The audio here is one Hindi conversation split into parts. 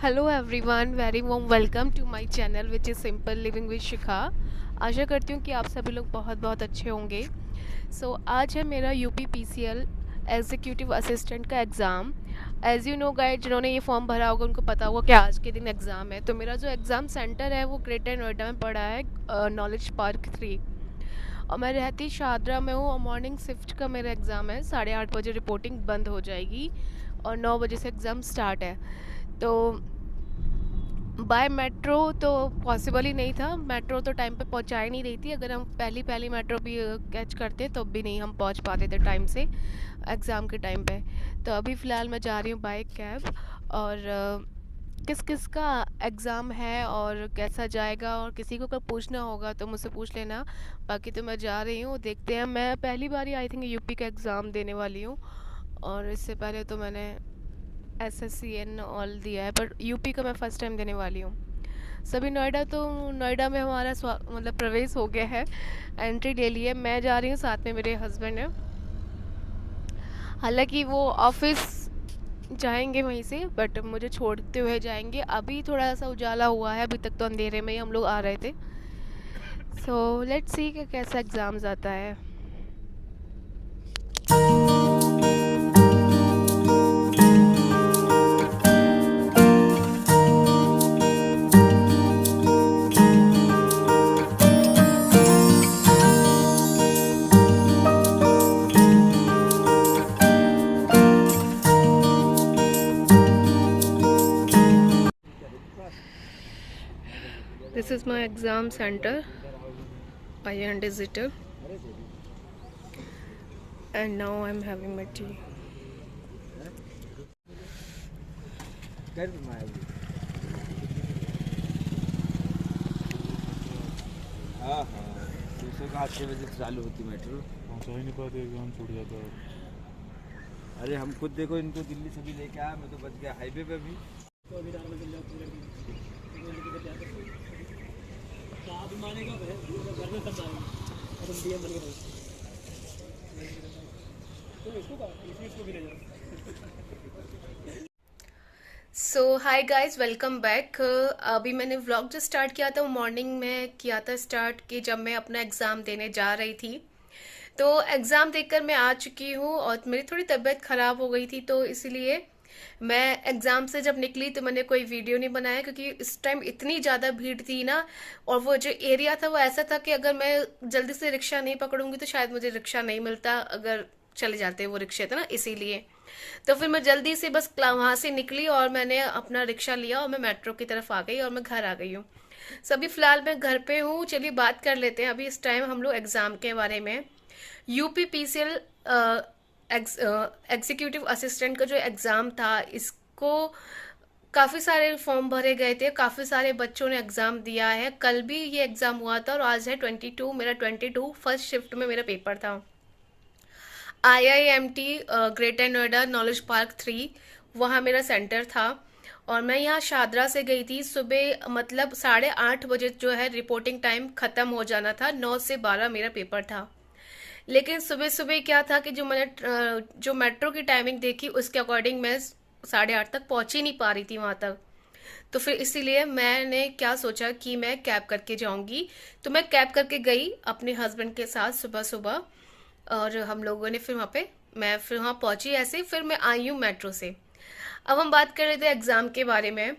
Hello everyone, very warm welcome to my channel which is simple living with Shikha. आशा करती हूँ कि आप सभी लोग बहुत बहुत अच्छे होंगे। आज है मेरा यूपी पीसीएल एग्जीक्यूटिव असिस्टेंट का exam. As you know guide, जिन्होंने ये फॉर्म भरा होगा उनको पता होगा कि आज के दिन एग्ज़ाम है। तो मेरा जो एग्ज़ाम सेंटर है वो ग्रेटर नोएडा में पड़ा है, नॉलेज पार्क 3। और मैं रहती शाहदरा में हूँ और मॉर्निंग शिफ्ट का मेरा एग्ज़ाम है। 8:30 बजे रिपोर्टिंग बंद हो जाएगी और 9 बजे से एग्ज़ाम स्टार्ट है। तो बाय मेट्रो तो पॉसिबल ही नहीं था। मेट्रो तो टाइम पे पहुंचा ही नहीं रही थी। अगर हम पहली पहली मेट्रो भी कैच करते तो भी नहीं हम पहुंच पाते थे टाइम से एग्ज़ाम के टाइम पे। तो अभी फ़िलहाल मैं जा रही हूँ बाय कैब। और किस किस का एग्ज़ाम है और कैसा जाएगा, और किसी को अगर पूछना होगा तो मुझसे पूछ लेना। बाकी तो मैं जा रही हूँ, देखते हैं। मैं पहली बार ही आई थिंक यूपी का एग्ज़ाम देने वाली हूँ। और इससे पहले तो मैंने SSCN ऑल दिया है, पर यूपी का मैं फ़र्स्ट टाइम देने वाली हूँ। सभी नोएडा में हमारा मतलब प्रवेश हो गया है, एंट्री ले ली है। मैं जा रही हूँ, साथ में मेरे हस्बैंड है। हालांकि वो ऑफिस जाएंगे वहीं से, बट मुझे छोड़ते हुए जाएंगे। अभी थोड़ा सा उजाला हुआ है, अभी तक तो अंधेरे में ही हम लोग आ रहे थे। सो लेट्स सी कि कैसा एग्ज़ाम्स आता है। This is my exam center. I am digital, and now I'm having my tea. हाँ हाँ, दूसरों का 8 बजे से चालू होती मेट्रो। पहुंचा ही नहीं पाते, एग्जाम छूट जाता है। अरे हम खुद देखो, इनको दिल्ली से भी लेके आया, मैं तो बच गया हाईवे पे भी। Hi guys, welcome back. अभी मैंने व्लॉग जो स्टार्ट किया था वो मॉर्निंग में किया था स्टार्ट, कि जब मैं अपना एग्ज़ाम देने जा रही थी। तो एग्ज़ाम देकर मैं आ चुकी हूँ और मेरी थोड़ी तबीयत ख़राब हो गई थी, तो इसीलिए मैं एग्ज़ाम से जब निकली तो मैंने कोई वीडियो नहीं बनाया, क्योंकि इस टाइम इतनी ज़्यादा भीड़ थी ना। और वो जो एरिया था वो ऐसा था कि अगर मैं जल्दी से रिक्शा नहीं पकड़ूंगी तो शायद मुझे रिक्शा नहीं मिलता, अगर चले जाते वो रिक्शे थे ना, इसीलिए। तो फिर मैं जल्दी से बस वहाँ से निकली और मैंने अपना रिक्शा लिया और मैं मेट्रो की तरफ आ गई और मैं घर आ गई हूँ। सभी फिलहाल मैं घर पे हूँ। चलिए बात कर लेते हैं अभी इस टाइम हम लोग एग्ज़ाम के बारे में। UPPCL एग्जीक्यूटिव असिस्टेंट का जो एग्ज़ाम था, इसको काफ़ी सारे फॉर्म भरे गए थे, काफ़ी सारे बच्चों ने एग्ज़ाम दिया है। कल भी ये एग्ज़ाम हुआ था और आज है 22, मेरा 22 फर्स्ट शिफ्ट में मेरा पेपर था। IIMT greater Noida knowledge park 3, वहाँ मेरा सेंटर था। और मैं यहाँ शादरा से गई थी सुबह, मतलब 8:30 बजे जो है रिपोर्टिंग टाइम ख़त्म हो जाना था। 9 से 12 मेरा पेपर था। लेकिन सुबह सुबह क्या था कि जो मैंने जो मेट्रो की टाइमिंग देखी उसके अकॉर्डिंग मैं 8:30 तक पहुंच ही नहीं पा रही थी वहां तक। तो फिर इसीलिए मैंने क्या सोचा कि मैं कैब करके जाऊंगी। तो मैं कैब करके गई अपने हस्बैंड के साथ सुबह सुबह। और हम लोगों ने फिर वहाँ पे, मैं फिर वहाँ पहुंची ऐसे, फिर मैं आई हूँ मेट्रो से। अब हम बात कर रहे थे एग्ज़ाम के बारे में।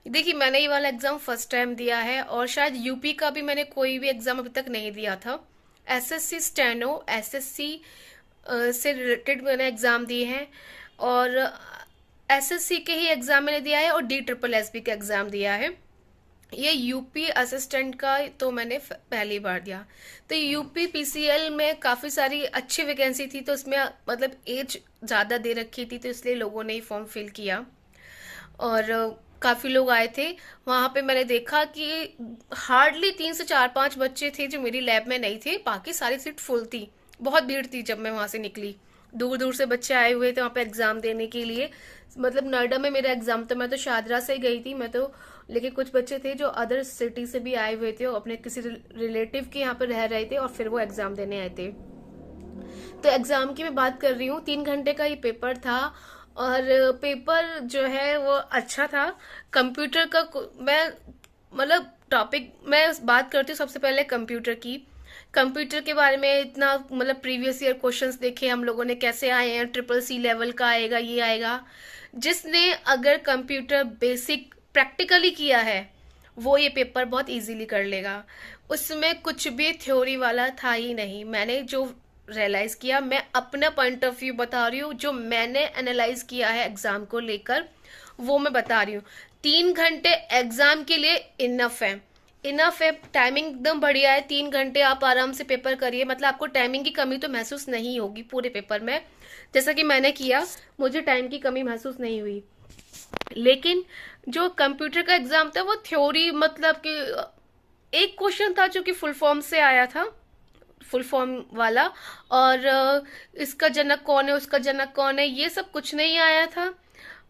देखिए, मैंने ये वाला एग्ज़ाम फर्स्ट टाइम दिया है और शायद यूपी का भी मैंने कोई भी एग्ज़ाम अभी तक नहीं दिया था। SSC स्टेनो, SSC से रिलेटेड मैंने एग्ज़ाम दिए हैं। और SSC के ही एग्ज़ाम मैंने दिया है और DSSB का एग्ज़ाम दिया है। ये यूपी असिस्टेंट का तो मैंने पहली बार दिया। तो यूपी पीसीएल में काफ़ी सारी अच्छी वैकेंसी थी, तो उसमें मतलब एज ज़्यादा दे रखी थी, तो इसलिए लोगों ने ही फॉर्म फिल किया। और काफ़ी लोग आए थे। वहाँ पे मैंने देखा कि हार्डली 3 से 4 5 बच्चे थे जो मेरी लैब में नहीं थे, बाकी सारी सीट फुल थी। बहुत भीड़ थी जब मैं वहाँ से निकली। दूर दूर से बच्चे आए हुए थे वहाँ पे एग्ज़ाम देने के लिए। मतलब नोएडा में मेरा एग्ज़ाम था, मैं तो शादरा से गई थी मैं तो। लेकिन कुछ बच्चे थे जो अदर सिटी से भी आए हुए थे और अपने किसी रिलेटिव के यहाँ पर रह रहे थे और फिर वो एग्ज़ाम देने आए थे। तो एग्ज़ाम की मैं बात कर रही हूँ, 3 घंटे का ये पेपर था। और पेपर जो है वो अच्छा था। कंप्यूटर का मैं मतलब टॉपिक मैं बात करती हूँ सबसे पहले कंप्यूटर की। कंप्यूटर के बारे में इतना मतलब प्रीवियस ईयर क्वेश्चंस देखे हम लोगों ने कैसे आए हैं, ट्रिपल सी लेवल का आएगा, ये आएगा। जिसने अगर कंप्यूटर बेसिक प्रैक्टिकली किया है वो ये पेपर बहुत इजीली कर लेगा। उसमें कुछ भी थ्योरी वाला था ही नहीं। मैंने जो रियलाइज किया, मैं अपना पॉइंट ऑफ व्यू बता रही हूँ, जो मैंने एनालाइज किया है एग्जाम को लेकर वो मैं बता रही हूँ। 3 घंटे एग्जाम के लिए इनफ है, इनफ है। टाइमिंग एकदम बढ़िया है, 3 घंटे आप आराम से पेपर करिए, मतलब आपको टाइमिंग की कमी तो महसूस नहीं होगी पूरे पेपर में। जैसा कि मैंने किया, मुझे टाइम की कमी महसूस नहीं हुई। लेकिन जो कंप्यूटर का एग्जाम था वो थ्योरी मतलब कि एक क्वेश्चन था जो कि फुल फॉर्म से आया था, फुल फॉर्म वाला। और इसका जनक कौन है, उसका जनक कौन है, ये सब कुछ नहीं आया था।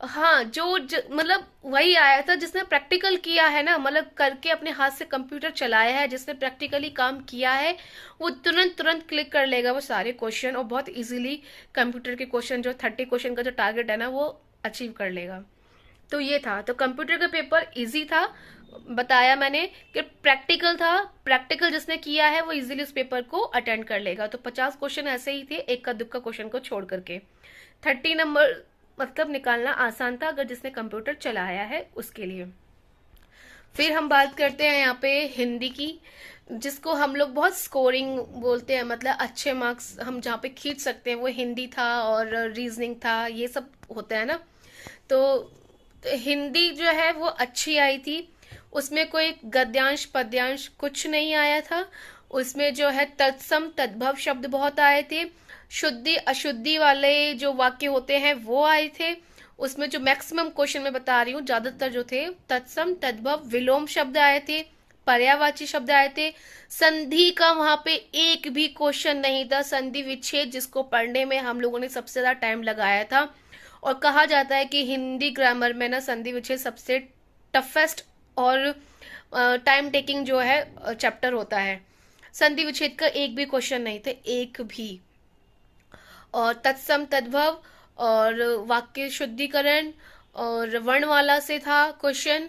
हाँ, मतलब वही आया था जिसने प्रैक्टिकल किया है ना, मतलब करके अपने हाथ से कंप्यूटर चलाया है, जिसने प्रैक्टिकली काम किया है वो तुरंत तुरंत क्लिक कर लेगा वो सारे क्वेश्चन, और बहुत इजीली कंप्यूटर के क्वेश्चन जो 30 क्वेश्चन का जो टारगेट है ना वो अचीव कर लेगा। तो ये था, तो कंप्यूटर का पेपर इजी था, बताया मैंने कि प्रैक्टिकल था। प्रैक्टिकल जिसने किया है वो इजीली उस पेपर को अटेंड कर लेगा। तो 50 क्वेश्चन ऐसे ही थे, एक का दुक्का क्वेश्चन को छोड़ करके। 30 नंबर मतलब निकालना आसान था अगर जिसने कंप्यूटर चलाया है उसके लिए। फिर हम बात करते हैं यहाँ पे हिंदी की, जिसको हम लोग बहुत स्कोरिंग बोलते हैं, मतलब अच्छे मार्क्स हम जहाँ पे खींच सकते हैं वो हिंदी था और रीजनिंग था, ये सब होता है ना। तो हिंदी जो है वो अच्छी आई थी। उसमें कोई गद्यांश पद्यांश कुछ नहीं आया था। उसमें जो है तत्सम तद्भव शब्द बहुत आए थे। शुद्धि अशुद्धि वाले जो वाक्य होते हैं वो आए थे। उसमें जो मैक्सिमम क्वेश्चन मैं बता रही हूँ, ज्यादातर जो थे तत्सम तद्भव विलोम शब्द आए थे, पर्यायवाची शब्द आए थे। संधि का वहां पे एक भी क्वेश्चन नहीं था। संधि विच्छेद जिसको पढ़ने में हम लोगों ने सबसे ज्यादा टाइम लगाया था, और कहा जाता है कि हिंदी ग्रामर में ना संधि विच्छेद सबसे टफेस्ट और टाइम टेकिंग जो है चैप्टर होता है। संधि विच्छेद का एक भी क्वेश्चन नहीं था, एक भी। और तत्सम तद्भव और वाक्य शुद्धिकरण और वर्णमाला से था क्वेश्चन,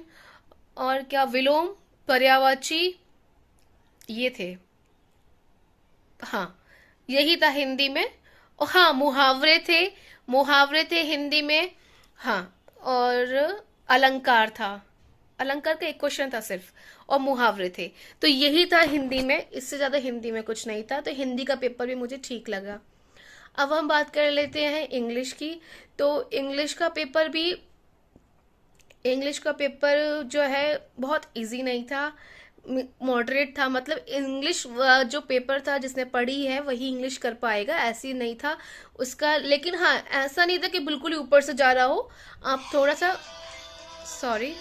और क्या विलोम पर्यायवाची ये थे। हाँ, यही था हिंदी में। और हाँ, मुहावरे थे, मुहावरे थे हिंदी में। हाँ, और अलंकार था, अलंकार का एक क्वेश्चन था सिर्फ, और मुहावरे थे। तो यही था हिंदी में, इससे ज्यादा हिंदी में कुछ नहीं था। तो हिंदी का पेपर भी मुझे ठीक लगा। अब हम बात कर लेते हैं इंग्लिश की। तो इंग्लिश का पेपर जो है बहुत इजी नहीं था, मॉडरेट था। मतलब इंग्लिश जो पेपर था जिसने पढ़ी है वही इंग्लिश कर पाएगा, ऐसी नहीं था उसका। लेकिन हाँ, ऐसा नहीं था कि बिल्कुल ही ऊपर से जा रहा हो। आप थोड़ा सा सॉरी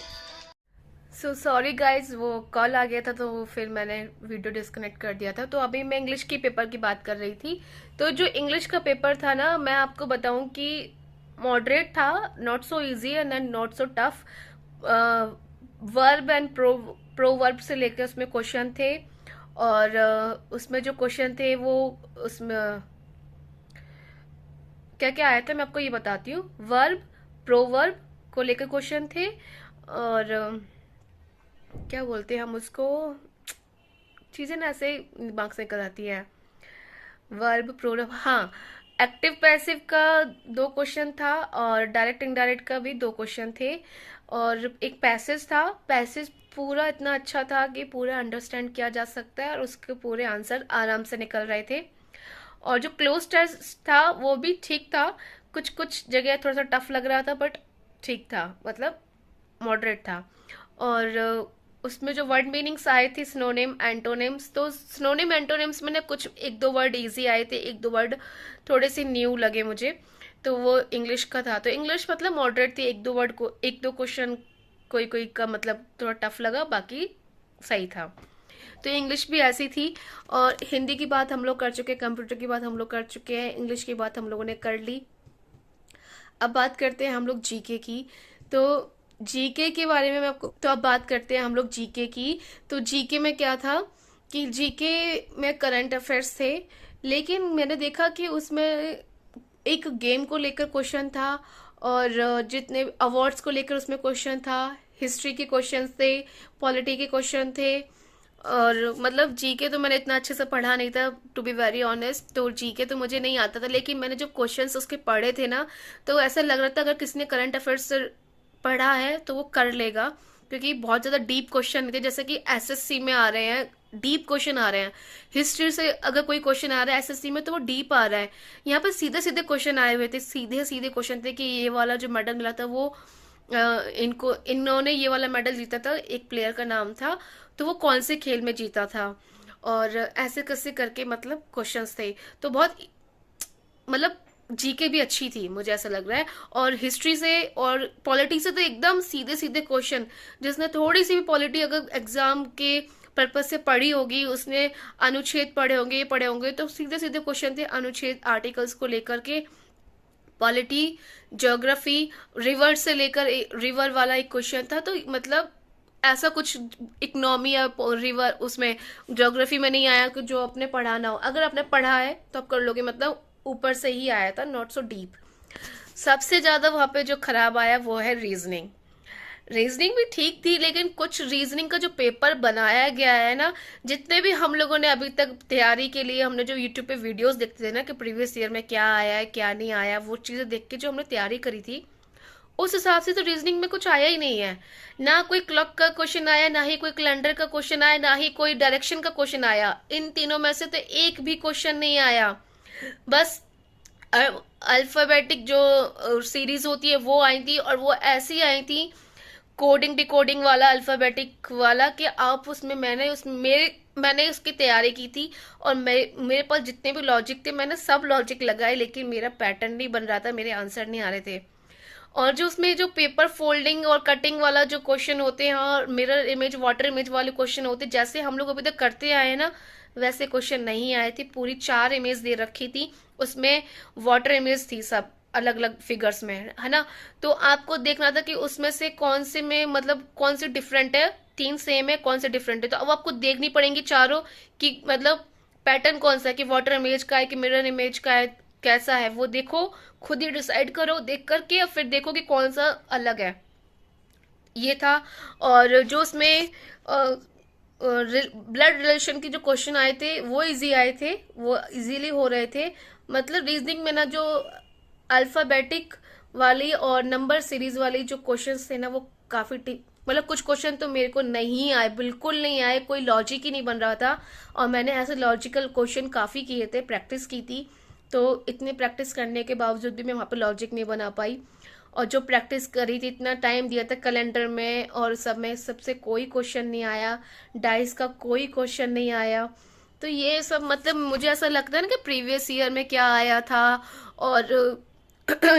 सॉरी गाइज, वो कॉल आ गया था तो फिर मैंने वीडियो डिस्कनेक्ट कर दिया था। तो अभी मैं इंग्लिश की पेपर की बात कर रही थी। तो जो इंग्लिश का पेपर था ना, मैं आपको बताऊं कि मॉडरेट था, not so easy and not so tough. Verb and proverb से लेकर उसमें क्वेश्चन थे। और उसमें जो क्वेश्चन थे वो उसमें क्या क्या आया था मैं आपको ये बताती हूँ। वर्ब प्रोवर्ब को लेकर क्वेश्चन थे, और क्या बोलते हैं हम उसको, चीजें ना ऐसे दिमाग से निकल आती है। वर्ब प्रोवर्ब, हाँ। एक्टिव पैसिव का 2 क्वेश्चन था, और डायरेक्ट इनडायरेक्ट का भी 2 क्वेश्चन थे। और एक पैसेज था, पैसेज पूरा इतना अच्छा था कि पूरा अंडरस्टैंड किया जा सकता है, और उसके पूरे आंसर आराम से निकल रहे थे। और जो क्लोज टेस्ट था वो भी ठीक था, कुछ कुछ जगह थोड़ा सा टफ लग रहा था, बट ठीक था, मतलब मॉडरेट था। और उसमें जो वर्ड मीनिंग्स आए थे, सिनोनिम एंटोनिम्स, तो सिनोनिम एंटोनिम्स में ना कुछ 1-2 वर्ड इजी आए थे, 1-2 वर्ड थोड़े से न्यू लगे मुझे। तो वो इंग्लिश का था। तो इंग्लिश मतलब मॉडरेट थी, 1-2 वर्ड को 1-2 क्वेश्चन कोई कोई का मतलब थोड़ा टफ लगा, बाकी सही था। तो इंग्लिश भी ऐसी थी। और हिंदी की बात हम लोग कर चुके हैं, कंप्यूटर की बात हम लोग कर चुके हैं, इंग्लिश की बात हम लोगों ने कर ली। अब बात करते हैं हम लोग जीके की। तो जीके के बारे में मैं आपको, तो अब बात करते हैं हम लोग जीके की। तो जीके में क्या था कि जीके में करंट अफेयर्स थे, लेकिन मैंने देखा कि उसमें एक गेम को लेकर क्वेश्चन था, और जितने अवार्ड्स को लेकर उसमें क्वेश्चन था, हिस्ट्री के क्वेश्चन थे, पॉलिटी के क्वेश्चन थे। और मतलब जीके तो मैंने इतना अच्छे से पढ़ा नहीं था, टू बी वेरी ऑनेस्ट, तो जीके तो मुझे नहीं आता था, लेकिन मैंने जो क्वेश्चंस उसके पढ़े थे ना, तो ऐसा लग रहा था अगर किसी ने करंट अफेयर्स पढ़ा है तो वो कर लेगा, क्योंकि बहुत ज़्यादा डीप क्वेश्चन थे, जैसे कि एसएससी में आ रहे हैं डीप क्वेश्चन आ रहे हैं। हिस्ट्री से अगर कोई क्वेश्चन आ रहा है एसएससी में तो वो डीप आ रहा है। यहाँ पे सीधे सीधे क्वेश्चन आए हुए थे, सीधे सीधे क्वेश्चन थे कि ये वाला जो मेडल मिला था वो इनको इन्होंने ये वाला मेडल जीता था, एक प्लेयर का नाम था, तो वो कौन से खेल में जीता था, और ऐसे कैसे करके मतलब क्वेश्चंस थे। तो बहुत मतलब जीके भी अच्छी थी मुझे ऐसा लग रहा है। और हिस्ट्री से और पॉलिटी से तो एकदम सीधे सीधे क्वेश्चन, जिसने थोड़ी सी भी पॉलिटी अगर एग्जाम के पर्पज से पढ़ी होगी, उसने अनुच्छेद पढ़े होंगे, ये पढ़े होंगे, तो सीधे सीधे क्वेश्चन थे अनुच्छेद आर्टिकल्स को लेकर के। पॉलिटी, ज्योग्राफी, रिवर से लेकर रिवर वाला एक क्वेश्चन था, तो मतलब ऐसा कुछ इकोनॉमी या रिवर उसमें ज्योग्राफी में नहीं आया कि जो आपने पढ़ा ना हो। अगर आपने पढ़ा है तो आप कर लोगे, मतलब ऊपर से ही आया था, नॉट सो डीप। सबसे ज्यादा वहां पे जो खराब आया वो है रीजनिंग। रीजनिंग भी ठीक थी, लेकिन कुछ रीजनिंग का जो पेपर बनाया गया है ना, जितने भी हम लोगों ने अभी तक तैयारी के लिए हमने जो यूट्यूब पे वीडियोस देखते थे ना कि प्रीवियस ईयर में क्या आया है क्या नहीं आया, वो चीजें देख के जो हमने तैयारी करी थी उस हिसाब से तो रीजनिंग में कुछ आया ही नहीं है। ना कोई क्लॉक का क्वेश्चन आया, ना ही कोई कैलेंडर का क्वेश्चन आया, ना ही कोई डायरेक्शन का क्वेश्चन आया। इन तीनों में से तो एक भी क्वेश्चन नहीं आया। बस अल्फाबेटिक जो सीरीज होती है वो आई थी, और वो ऐसी आई थी कोडिंग डिकोडिंग वाला, अल्फाबेटिक वाला, कि आप उसमें मैंने उसकी तैयारी की थी, और मेरे पास जितने भी लॉजिक थे मैंने सब लॉजिक लगाए, लेकिन मेरा पैटर्न नहीं बन रहा था, मेरे आंसर नहीं आ रहे थे। और जो उसमें जो पेपर फोल्डिंग और कटिंग वाला जो क्वेश्चन होते हैं और मिरर इमेज वाटर इमेज वाले क्वेश्चन होते हैं, जैसे हम लोग अभी तक करते आए हैं ना, वैसे क्वेश्चन नहीं आए थे। पूरी 4 इमेज दे रखी थी, उसमें वाटर इमेज थी, सब अलग अलग फिगर्स में, है ना। तो आपको देखना था कि उसमें से कौन से में मतलब कौन से डिफरेंट है, 3 सेम है, कौन से डिफरेंट है। तो अब आपको देखनी पड़ेंगी चारों कि मतलब पैटर्न कौन सा है, कि वाटर इमेज का है कि मिरर इमेज का है, कैसा है वो देखो, खुद ही डिसाइड करो देख करके, और फिर देखो कि कौन सा अलग है। ये था। और जो उसमें ब्लड रिलेशन की जो क्वेश्चन आए थे वो इजी आए थे, वो इजीली हो रहे थे। मतलब रीजनिंग में ना जो अल्फाबेटिक वाली और नंबर सीरीज वाली जो क्वेश्चंस थे ना, वो काफी मतलब कुछ क्वेश्चन तो मेरे को नहीं आए, बिल्कुल नहीं आए, कोई लॉजिक ही नहीं बन रहा था। और मैंने ऐसे लॉजिकल क्वेश्चन काफी किए थे, प्रैक्टिस की थी, तो इतने प्रैक्टिस करने के बावजूद भी मैं वहाँ पे लॉजिक नहीं बना पाई। और जो प्रैक्टिस करी थी, इतना टाइम दिया था कैलेंडर में और सब में, सबसे कोई क्वेश्चन नहीं आया, डाइस का कोई क्वेश्चन नहीं आया। तो ये सब मतलब मुझे ऐसा लगता है ना कि प्रीवियस ईयर में क्या आया था, और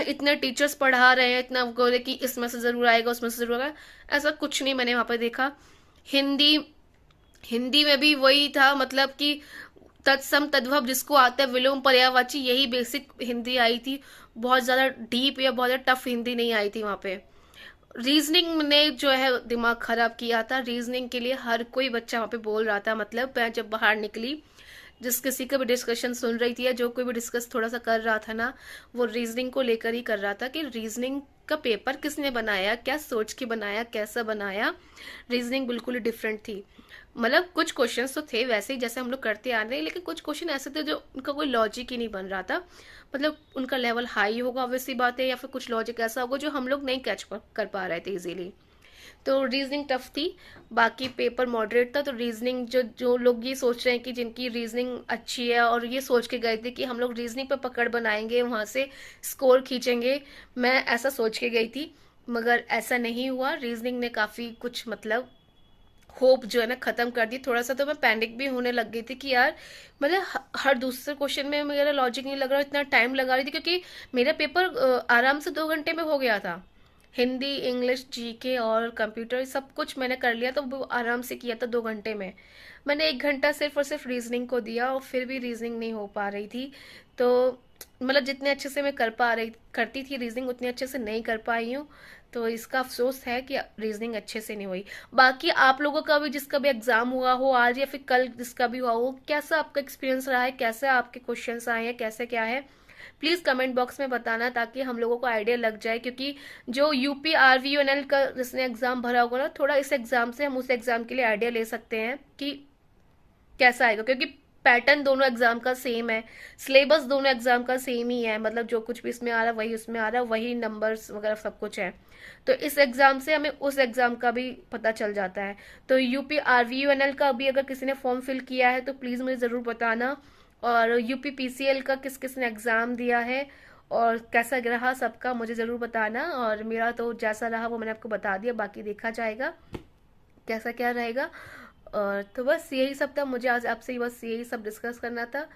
इतने टीचर्स पढ़ा रहे हैं, इतना बोले कि इसमें से जरूर आएगा उसमें से जरूर आएगा, ऐसा कुछ नहीं मैंने वहाँ पे देखा। हिंदी हिंदी में भी वही था, मतलब कि तत्सम तद्भव जिसको आता है, विलोम पर्यायवाची, यही बेसिक हिंदी आई थी। बहुत ज्यादा डीप या बहुत ज्यादा टफ हिंदी नहीं आई थी वहां पे। रीजनिंग ने जो है दिमाग खराब किया था, रीजनिंग के लिए हर कोई बच्चा वहां पे बोल रहा था। मतलब मैं जब बाहर निकली, जिस किसी का भी डिस्कशन सुन रही थी या जो कोई भी डिस्कस थोड़ा सा कर रहा था ना, वो रीजनिंग को लेकर ही कर रहा था कि रीजनिंग का पेपर किसने बनाया, क्या सोच के बनाया, कैसा बनाया। रीजनिंग बिल्कुल ही डिफरेंट थी। मतलब कुछ क्वेश्चंस तो थे वैसे ही जैसे हम लोग करते आ रहे हैं, लेकिन कुछ क्वेश्चन ऐसे थे जो उनका कोई लॉजिक ही नहीं बन रहा था। मतलब उनका लेवल हाई होगा ऑब्वियसली बात है, या फिर कुछ लॉजिक ऐसा होगा जो हम लोग नहीं कैच कर पा रहे थे इजीली। तो रीजनिंग टफ थी, बाकी पेपर मॉडरेट था। तो रीजनिंग जो जो लोग ये सोच रहे हैं कि जिनकी रीजनिंग अच्छी है और ये सोच के गए थे कि हम लोग रीजनिंग पर पकड़ बनाएंगे, वहां से स्कोर खींचेंगे, मैं ऐसा सोच के गई थी, मगर ऐसा नहीं हुआ। रीजनिंग ने काफी कुछ मतलब होप जो है ना खत्म कर दी। थोड़ा सा तो मैं पैनिक भी होने लग गई थी कि यार मतलब हर दूसरे क्वेश्चन में मेरा लॉजिक नहीं लग रहा, इतना टाइम लगा रही थी, क्योंकि मेरा पेपर आराम से 2 घंटे में हो गया था। हिंदी, इंग्लिश, जीके और कंप्यूटर सब कुछ मैंने कर लिया, तो वो आराम से किया था 2 घंटे में। मैंने 1 घंटा सिर्फ और सिर्फ रीजनिंग को दिया, और फिर भी रीजनिंग नहीं हो पा रही थी। तो मतलब जितने अच्छे से मैं करती थी रीजनिंग, उतने अच्छे से नहीं कर पाई हूँ। तो इसका अफसोस है कि रीजनिंग अच्छे से नहीं हुई। बाकी आप लोगों का भी जिसका भी एग्जाम हुआ हो आज या फिर कल जिसका भी हुआ हो, कैसा आपका एक्सपीरियंस रहा है, कैसे आपके क्वेश्चंस आए हैं, कैसे क्या है, प्लीज़ कमेंट बॉक्स में बताना, ताकि हम लोगों को आइडिया लग जाए, क्योंकि जो यूपी RVUNL का जिसने एग्ज़ाम भरा होगा ना, थोड़ा इस एग्ज़ाम से हम उस एग्ज़ाम के लिए आइडिया ले सकते हैं कि कैसा आएगा, क्योंकि पैटर्न दोनों एग्जाम का सेम है, सिलेबस दोनों एग्जाम का सेम ही है, मतलब जो कुछ भी इसमें आ रहा है वही उसमें आ रहा है, वही नंबर्स वगैरह सब कुछ है। तो इस एग्जाम से हमें उस एग्जाम का भी पता चल जाता है। तो यूपी RVUNL का अभी अगर किसी ने फॉर्म फिल किया है तो प्लीज़ मुझे ज़रूर बताना, और यूपी PCL का किस किस ने एग्ज़ाम दिया है और कैसा रहा सबका मुझे ज़रूर बताना। और मेरा तो जैसा रहा वो मैंने आपको बता दिया, बाकी देखा जाएगा कैसा क्या रहेगा। और तो बस यही सब था, मुझे आज आपसे बस यही सब डिस्कस करना था।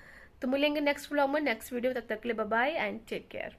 तो मिलेंगे नेक्स्ट व्लॉग में, नेक्स्ट वीडियो, तब तक के लिए bye bye and take care.